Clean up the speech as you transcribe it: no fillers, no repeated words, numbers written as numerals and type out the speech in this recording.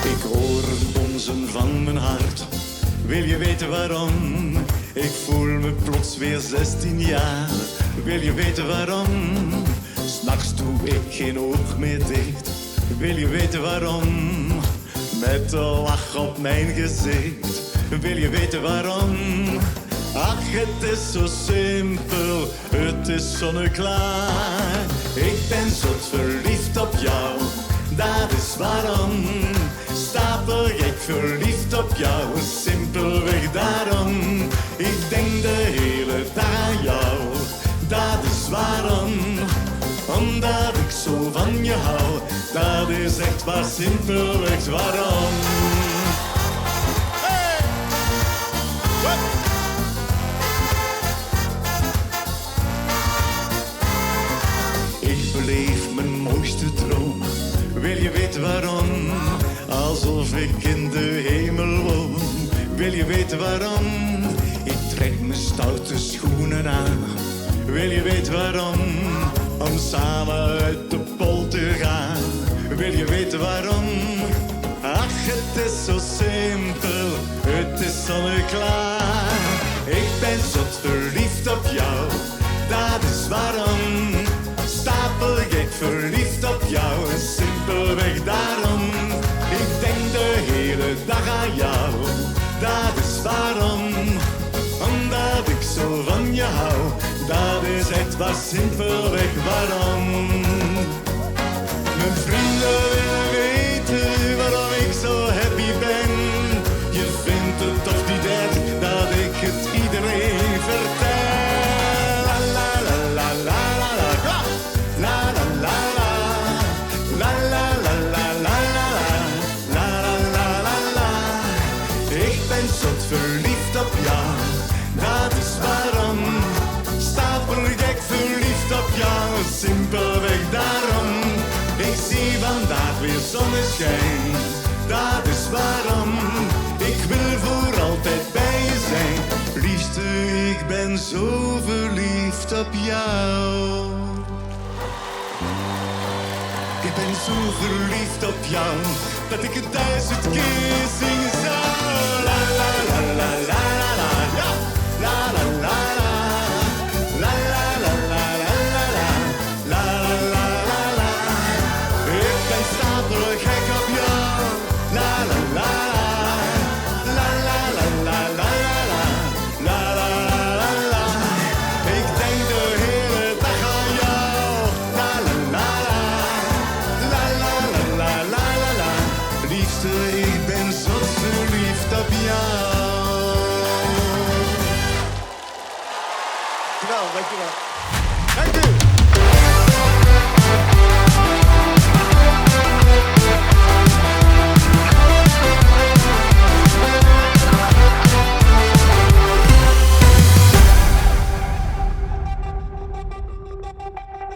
Ik hoor het bonzen van mijn hart. Wil je weten waarom? Ik voel me plots weer 16 jaar. Wil je weten waarom? 's Nachts doe ik geen oog meer dicht. Wil je weten waarom? Met een lach op mijn gezicht. Wil je weten waarom? Ach, het is zo simpel, het is zonneklaar. Ik ben zot verliefd op jou, dat is waarom. Stapelgek verliefd op jou, simpelweg daarom. Ik denk de hele dag aan jou, dat is waarom. Omdat ik zo van je hou, dat is echt waar, simpelweg waarom. Hey! Ik beleef mijn mooiste droom. Wil je weten waarom? Alsof ik in de hemel woon. Wil je weten waarom? Ik trek mijn stoute schoenen aan. Wil je weten waarom? Om samen uit de pol te gaan. Wil je weten waarom? Ach, het is zo simpel, het is zonneklaar. Ik ben zot verliefd op jou, dat is waarom. Stapelgek verliefd op jou, simpelweg daarom. Ik denk de hele dag aan jou, dat is waarom. Omdat ik zo van je hou, dat is echt waar, simpelweg waarom. Mijn vrienden willen weten waarom ik zo happy ben. Je vindt het toch niet erg dat ik het iedereen vertel. La la la la la la la. La la la la. La la la la la la la. La la la la la. Ik ben zot verliefd op jou, dat is waarom. Stapelgek verliefd op jou, simpelweg daarom. Ik zie vandaag weer zonneschijn, dat is waarom. Ik wil voor altijd bij je zijn. Liefste, ik ben zo verliefd op jou. Ik ben zo verliefd op jou, dat ik het 1000 keer zingen zou. La la la la la la la. Ja. La la la la. La la la la la la la. La la la la la. Ik ben stapelgek op jou. La la la la. La la la la la la la. La la la la. Ik denk de hele dag aan jou. La la la la. La la la la la la la. Liefste, ik ben zo verliefd op jou. Dankjewel, dankjewel. Dank u.